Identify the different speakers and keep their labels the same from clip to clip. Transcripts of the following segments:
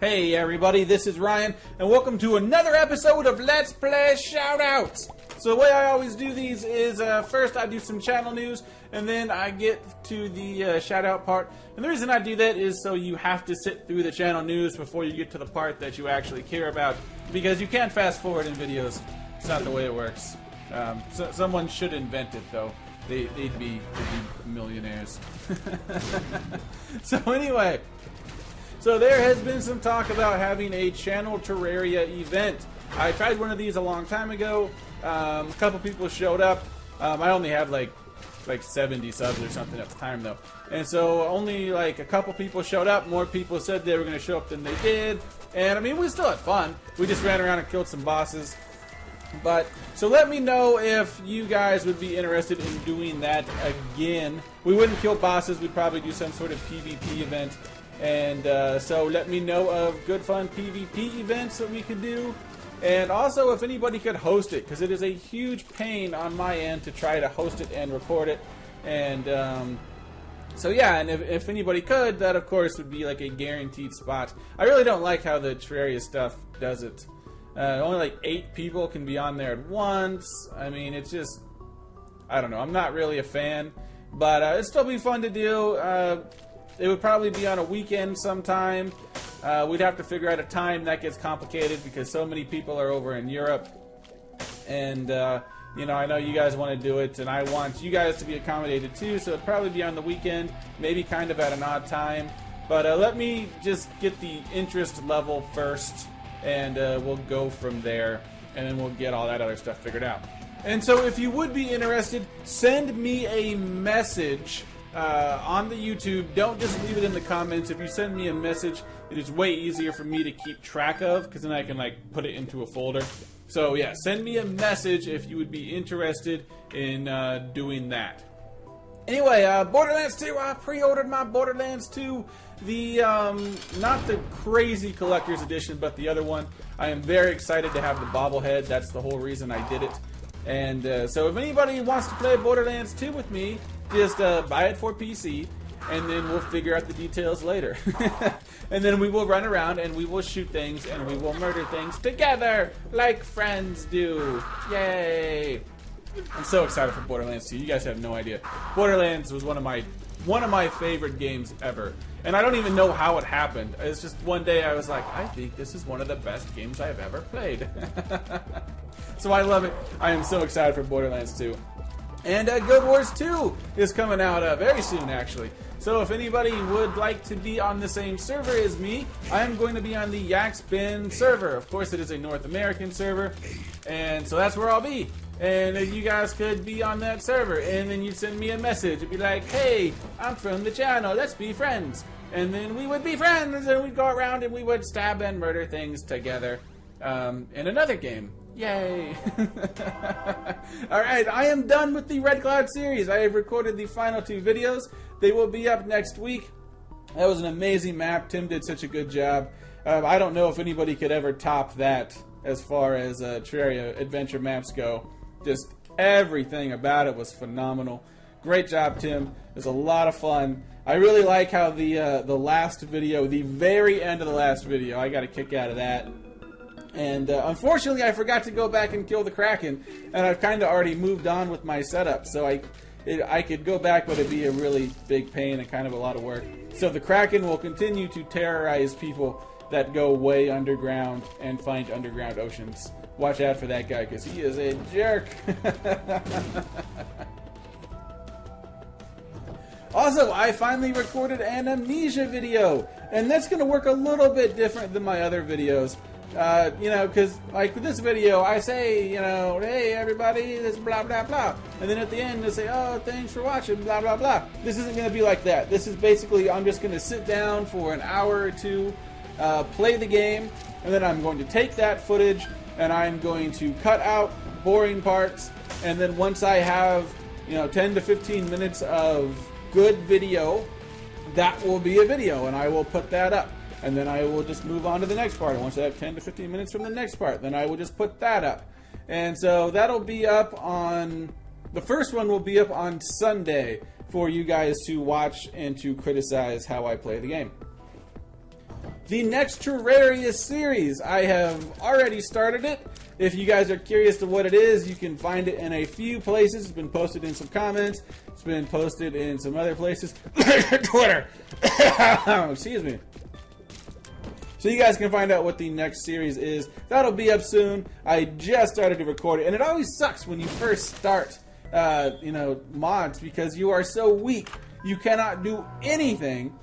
Speaker 1: Hey everybody, this is Ryan, and welcome to another episode of Let's Play Shoutouts! So the way I always do these is, first I do some channel news, and then I get to the shoutout part. And the reason I do that is so you have to sit through the channel news before you get to the part that you actually care about, because you can't fast forward in videos. It's not the way it works. So someone should invent it, though. They'd be millionaires. So anyway... So there has been some talk about having a channel Terraria event. I tried one of these a long time ago. A couple people showed up. I only have like 70 subs or something at the time though. And so only like a couple people showed up. More people said they were going to show up than they did. And I mean, we still had fun. We just ran around and killed some bosses. But, so let me know if you guys would be interested in doing that again. We wouldn't kill bosses. We'd probably do some sort of PvP event. And so let me know of good fun PvP events that we could do. And also if anybody could host it, because it is a huge pain on my end to try to host it and record it. And so yeah, and if anybody could, that of course would be like a guaranteed spot. I really don't like how the Terraria stuff does it. Only like 8 people can be on there at once. I mean, it's just, I don't know, I'm not really a fan. But it'd still be fun to do. It would probably be on a weekend sometime. We'd have to figure out a time. That gets complicated because so many people are over in Europe. And, you know, I know you guys want to do it, and I want you guys to be accommodated too, so it'd probably be on the weekend, maybe kind of at an odd time. But let me just get the interest level first, and we'll go from there, and then we'll get all that other stuff figured out. And so if you would be interested, send me a message on the YouTube. Don't just leave it in the comments. If you send me a message, it is way easier for me to keep track of, because then I can like put it into a folder. So yeah, send me a message if you would be interested in doing that. Anyway, Borderlands 2, I pre-ordered my Borderlands 2, the, not the crazy collector's edition, but the other one. I am very excited to have the bobblehead. That's the whole reason I did it. And so if anybody wants to play Borderlands 2 with me, just buy it for PC, and then we'll figure out the details later. And then we will run around, and we will shoot things, and we will murder things together, like friends do. Yay! I'm so excited for Borderlands 2. You guys have no idea. Borderlands was one of my favorite games ever. And I don't even know how it happened. It's just one day I was like, I think this is one of the best games I've ever played. So I love it. I am so excited for Borderlands 2. And Guild Wars 2 is coming out very soon, actually. So if anybody would like to be on the same server as me, I am going to be on the Yaxbin server. Of course, it is a North American server, and so that's where I'll be. And you guys could be on that server, and then you'd send me a message. It'd be like, hey, I'm from the channel, let's be friends. And then we would be friends, and we'd go around and we would stab and murder things together in another game. Yay! Alright, I am done with the Red Cloud series. I have recorded the final 2 videos. They will be up next week. That was an amazing map. Tim did such a good job. I don't know if anybody could ever top that as far as Terraria adventure maps go. Just everything about it was phenomenal. Great job, Tim. It was a lot of fun. I really like how the last video, the very end of the last video, I got a kick out of that. And unfortunately, I forgot to go back and kill the Kraken, and I've kind of already moved on with my setup, so I could go back, but it'd be a really big pain and kind of a lot of work. So the Kraken will continue to terrorize people that go way underground and find underground oceans. Watch out for that guy, because he is a jerk. Also, I finally recorded an Amnesia video, and that's going to work a little bit different than my other videos. You know, because, like, with this video, I say, you know, hey, everybody, this blah, blah, blah. And then at the end, they say, oh, thanks for watching, blah, blah, blah. This isn't going to be like that. This is basically, I'm just going to sit down for an hour or two, play the game, and then I'm going to take that footage, and I'm going to cut out boring parts, and then once I have, you know, 10 to 15 minutes of good video, that will be a video, and I will put that up. And then I will just move on to the next part. And once I have 10 to 15 minutes from the next part, then I will just put that up. And so that'll be up on... The first one will be up on Sunday for you guys to watch and to criticize how I play the game. the next Terraria series. I have already started it. If you guys are curious to what it is, you can find it in a few places. It's been posted in some comments. It's been posted in some other places. Twitter. Excuse me. So you guys can find out what the next series is. That'll be up soon. I just started to record it, and it always sucks when you first start, you know, mods, because you are so weak. You cannot do anything,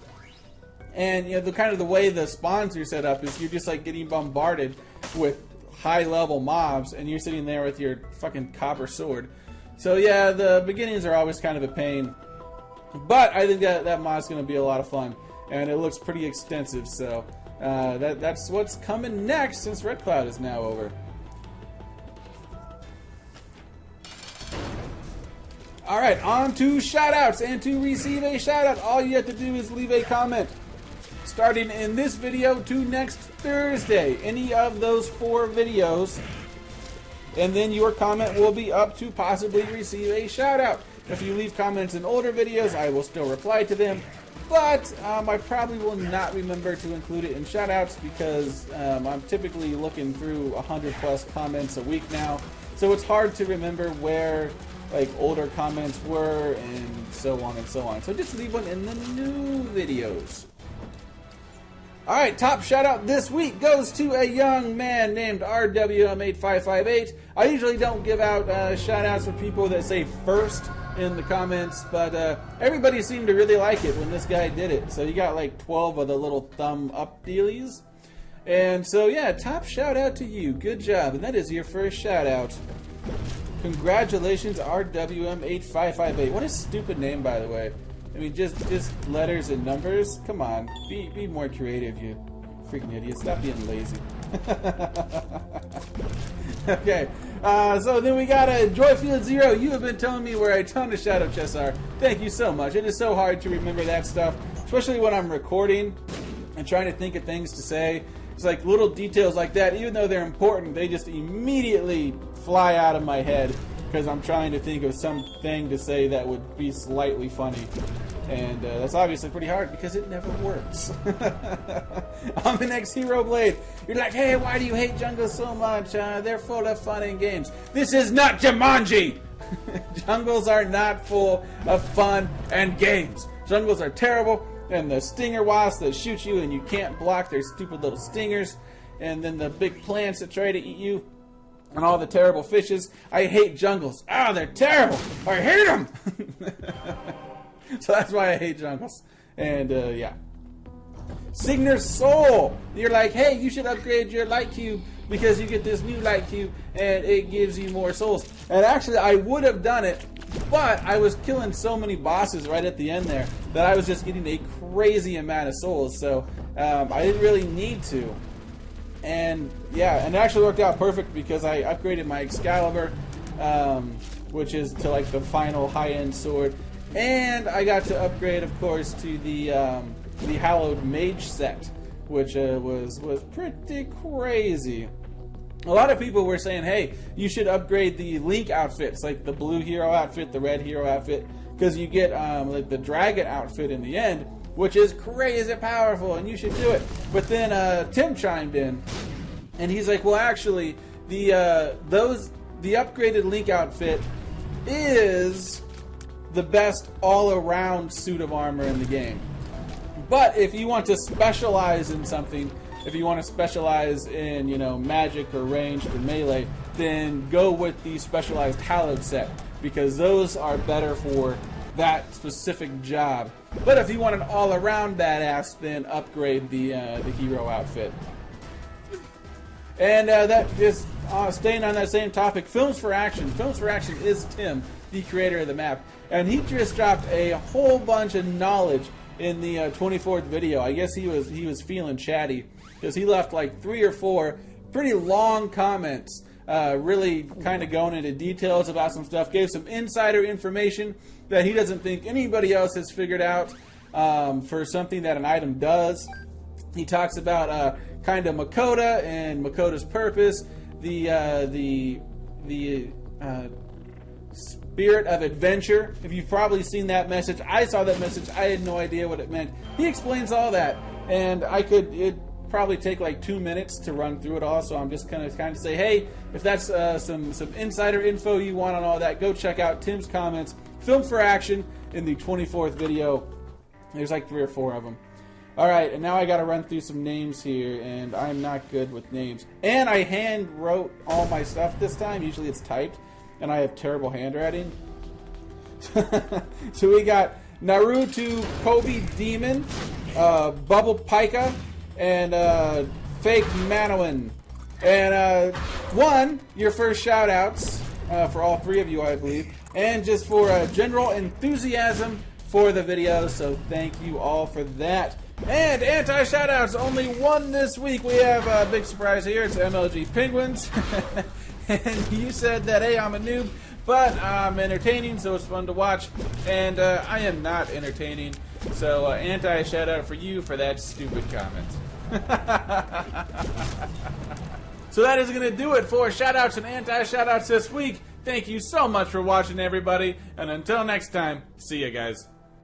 Speaker 1: and you know the way the spawns are set up is you're just like getting bombarded with high-level mobs, and you're sitting there with your fucking copper sword. So yeah, the beginnings are always kind of a pain, but I think that mod's going to be a lot of fun, and it looks pretty extensive. So. That's what's coming next since Red Cloud is now over. Alright, on to shoutouts, and to receive a shoutout, all you have to do is leave a comment. Starting in this video to next Thursday, any of those 4 videos, and then your comment will be up to possibly receive a shoutout. If you leave comments in older videos, I will still reply to them. But I probably will not remember to include it in shoutouts because I'm typically looking through 100+ comments a week now. So it's hard to remember where like older comments were and so on and so on. So just leave one in the new videos. Alright, top shoutout this week goes to a young man named RWM8558. I usually don't give out shoutouts for people that say first in the comments, but everybody seemed to really like it when this guy did it. So you got like 12 of the little thumb up dealies. And so yeah, top shout out to you. Good job. And that is your first shout out. Congratulations, RWM8558. What a stupid name, by the way. I mean, just letters and numbers. Come on, be more creative, you freaking idiot. Stop being lazy. Okay, so then we got a Joyfield0. You have been telling me where a ton of shadow chests are. Thank you so much. It is so hard to remember that stuff, especially when I'm recording and trying to think of things to say. It's like little details like that, even though they're important, they just immediately fly out of my head because I'm trying to think of something to say that would be slightly funny. And that's obviously pretty hard because it never works. On the next Hero Blade, you're like, hey, why do you hate jungles so much? They're full of fun and games. This is not Jumanji! Jungles are not full of fun and games. Jungles are terrible, and the stinger wasps that shoot you and you can't block their stupid little stingers, and then the big plants that try to eat you, and all the terrible fishes. I hate jungles. Ah, they're terrible! I hate them! So that's why I hate jungles. And yeah. Signer Soul! You're like, hey, you should upgrade your light cube because you get this new light cube and it gives you more souls. And actually, I would have done it, but I was killing so many bosses right at the end there that I was just getting a crazy amount of souls. So I didn't really need to. And yeah, and it actually worked out perfect because I upgraded my Excalibur, which is to like the final high-end sword. And I got to upgrade, of course, to the Hallowed Mage set, which was pretty crazy. A lot of people were saying, hey, you should upgrade the Link outfits, like the blue hero outfit, the red hero outfit, because you get like the dragon outfit in the end, which is crazy powerful, and you should do it. But then Tim chimed in, and he's like, well, actually, the upgraded Link outfit is the best all-around suit of armor in the game. But if you want to specialize in something, if you want to specialize in, you know, magic or ranged or melee, then go with the specialized Hallowed set, because those are better for that specific job. But if you want an all-around badass, then upgrade the hero outfit. And that just staying on that same topic, Films for Action. Films for Action is Tim, the creator of the map, and he just dropped a whole bunch of knowledge in the 24th video. I guess he was feeling chatty because he left like 3 or 4 pretty long comments, really kind of going into details about some stuff. Gave some insider information that he doesn't think anybody else has figured out for something that an item does. He talks about kind of Makoto and Makoto's purpose, the spirit of adventure. If you've probably seen that message, I saw that message. I had no idea what it meant. He explains all that, and probably take like 2 minutes to run through it all, so I'm just gonna kind of say, hey, if that's some insider info you want on all that, go check out Tim's comments, Film for Action, in the 24th video. There's like 3 or 4 of them. Alright, and now I gotta run through some names here, and I'm not good with names. And I hand wrote all my stuff this time. Usually it's typed, and I have terrible handwriting. So we got Naruto Kobe Demon, Bubble Pika, and Fake Manowin. And your first shout-outs for all 3 of you, I believe. And just for general enthusiasm for the video, so thank you all for that. And anti-shoutouts, only one this week. We have a big surprise here. It's MLG Penguins. And you said that, hey, I'm a noob, but I'm entertaining, so it's fun to watch. And I am not entertaining, so anti-shoutout for you for that stupid comment. So that is going to do it for shoutouts and anti-shoutouts this week. Thank you so much for watching, everybody. And until next time, see you guys.